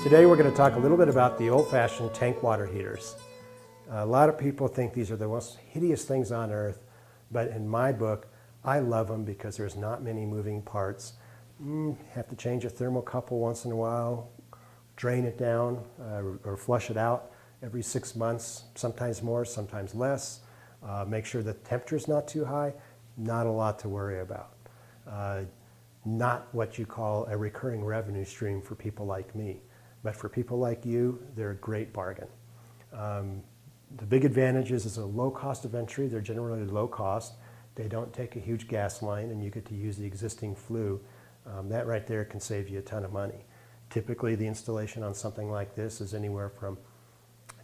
Today we're going to talk a little bit about the old-fashioned tank water heaters. A lot of people think these are the most hideous things on earth, but in my book, I love them because there's not many moving parts. Have to change a thermocouple once in a while, drain it down or flush it out every 6 months, sometimes more, sometimes less. Make sure the temperature's not too high. Not a lot to worry about. Not what you call a recurring revenue stream for people like me. But for people like you, they're a great bargain. The big advantage is a low cost of entry. They're generally low cost. They don't take a huge gas line, and you get to use the existing flue. That right there can save you a ton of money. Typically, the installation on something like this is anywhere from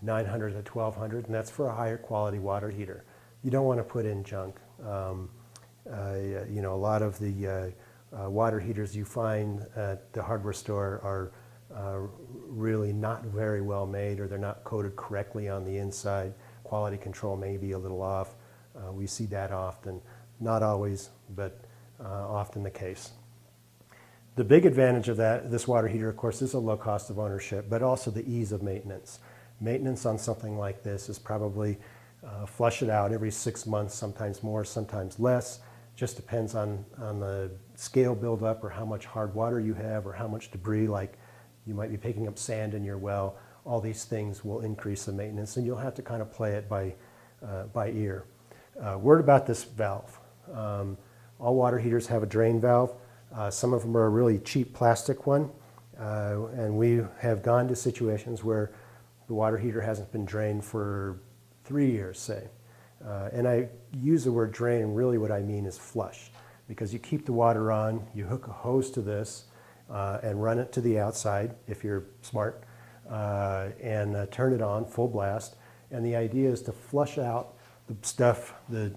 $900 to $1,200, and that's for a higher quality water heater. You don't want to put in junk. You know, a lot of the water heaters you find at the hardware store are really not very well made, or they're not coated correctly on the inside. Quality control may be a little off. We see that often. Not always, but often the case. The big advantage of this water heater, of course, is a low cost of ownership, but also the ease of maintenance. Maintenance on something like this is probably flush it out every 6 months, sometimes more, sometimes less. Just depends on the scale buildup, or how much hard water you have, or how much debris, like you might be picking up sand in your well. All these things will increase the maintenance, and you'll have to kind of play it by ear. Word about this valve. All water heaters have a drain valve. Some of them are a really cheap plastic one, and we have gone to situations where the water heater hasn't been drained for 3 years, say. And I use the word drain, and really what I mean is flush, because you keep the water on, you hook a hose to this, and run it to the outside if you're smart, and turn it on full blast. And the idea is to flush out the stuff, the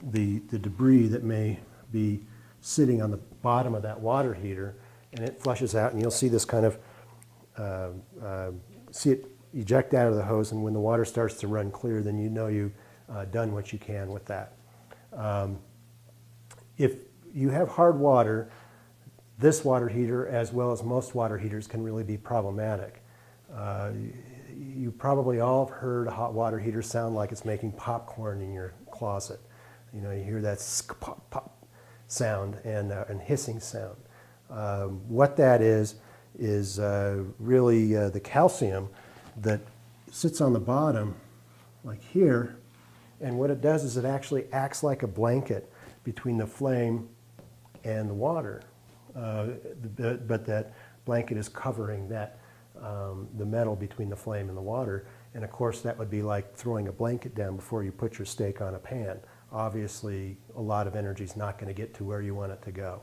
debris that may be sitting on the bottom of that water heater, and it flushes out, and you'll see this kind of, see it eject out of the hose, and when the water starts to run clear, then you know you've done what you can with that. If you have hard water, this water heater, as well as most water heaters, can really be problematic. You probably all have heard a hot water heater sound like it's making popcorn in your closet. You know, you hear that pop, pop sound and hissing sound. What that is really the calcium that sits on the bottom, like here, and what it does is it actually acts like a blanket between the flame and the water. But that blanket is covering that, the metal between the flame and the water. And of course, that would be like throwing a blanket down before you put your steak on a pan. Obviously, a lot of energy is not going to get to where you want it to go.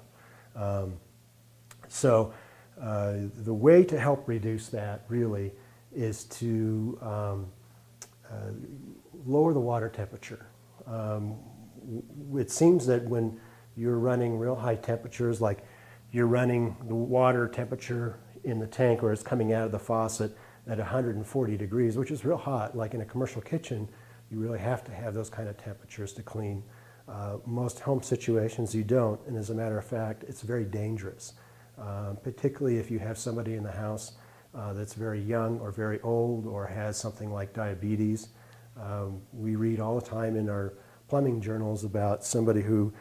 So the way to help reduce that really is to lower the water temperature. It seems that when you're running real high temperatures, like you're running the water temperature in the tank, or it's coming out of the faucet at 140 degrees, which is real hot. Like in a commercial kitchen, you really have to have those kind of temperatures to clean. Most home situations you don't, and as a matter of fact, it's very dangerous, particularly if you have somebody in the house that's very young or very old, or has something like diabetes. We read all the time in our plumbing journals about somebody who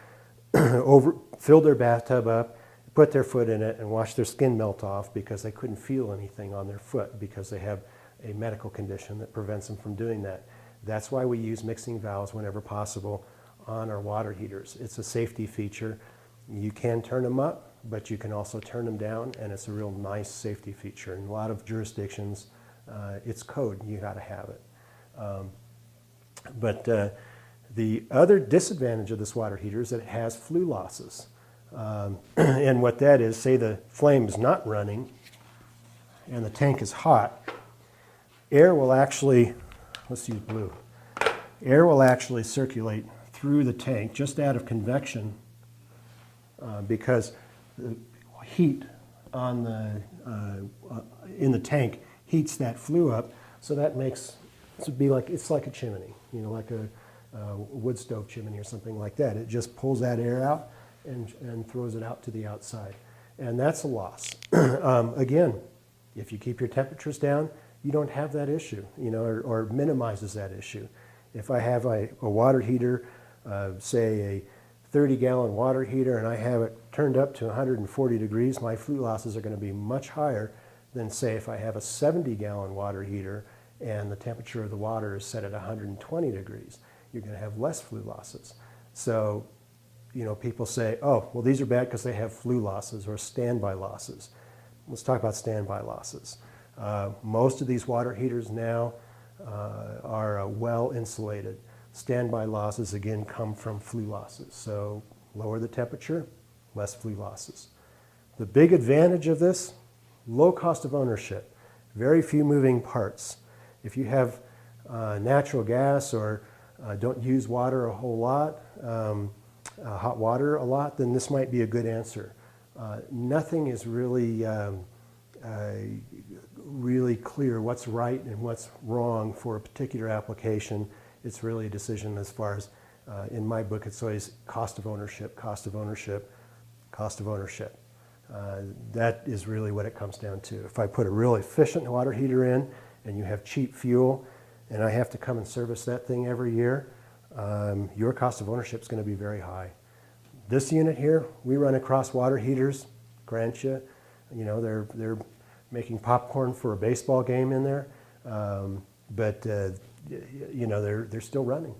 filled their bathtub up, put their foot in it, and watched their skin melt off because they couldn't feel anything on their foot because they have a medical condition that prevents them from doing that. That's why we use mixing valves whenever possible on our water heaters. It's a safety feature. You can turn them up, but you can also turn them down, and it's a real nice safety feature. In a lot of jurisdictions, it's code. You got to have it. But the other disadvantage of this water heater is that it has flue losses. And what that is, say the flame is not running and the tank is hot, air will actually, let's use blue, air will actually circulate through the tank just out of convection, because the heat on in the tank heats that flue up, so that makes it would be like, it's like a chimney, you know, like a wood stove chimney or something like that. It just pulls that air out and throws it out to the outside. And that's a loss. Again, If you keep your temperatures down, you don't have that issue, or minimizes that issue. If I have a water heater, say a 30-gallon water heater, and I have it turned up to 140 degrees, my flue losses are going to be much higher than, say, if I have a 70-gallon water heater and the temperature of the water is set at 120 degrees. You're going to have less flue losses. So, people say, oh, well, these are bad because they have flue losses or standby losses. Let's talk about standby losses. Most of these water heaters now are well insulated. Standby losses, again, come from flue losses. So lower the temperature, less flue losses. The big advantage of this, low cost of ownership, very few moving parts. If you have natural gas or don't use water a whole lot, hot water a lot, then this might be a good answer. Nothing is really really clear what's right and what's wrong for a particular application. It's really a decision as far as, in my book, it's always cost of ownership, cost of ownership, cost of ownership. That is really what it comes down to. If I put a real efficient water heater in and you have cheap fuel and I have to come and service that thing every year, your cost of ownership is going to be very high. This unit here, we run across water heaters, grant you, they're making popcorn for a baseball game in there, but they're still running.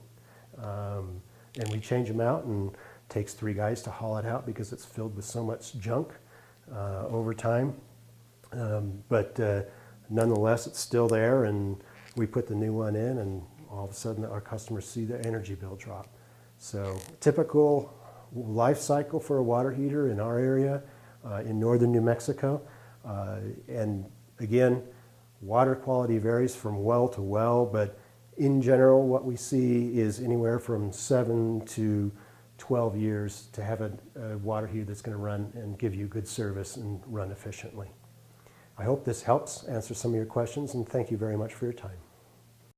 And we change them out, and it takes 3 guys to haul it out because it's filled with so much junk over time. But nonetheless, it's still there, and we put the new one in, and all of a sudden our customers see their energy bill drop. So typical life cycle for a water heater in our area, in northern New Mexico. And again, water quality varies from well to well, but in general, what we see is anywhere from 7 to 12 years to have a water heater that's going to run and give you good service and run efficiently. I hope this helps answer some of your questions, and thank you very much for your time.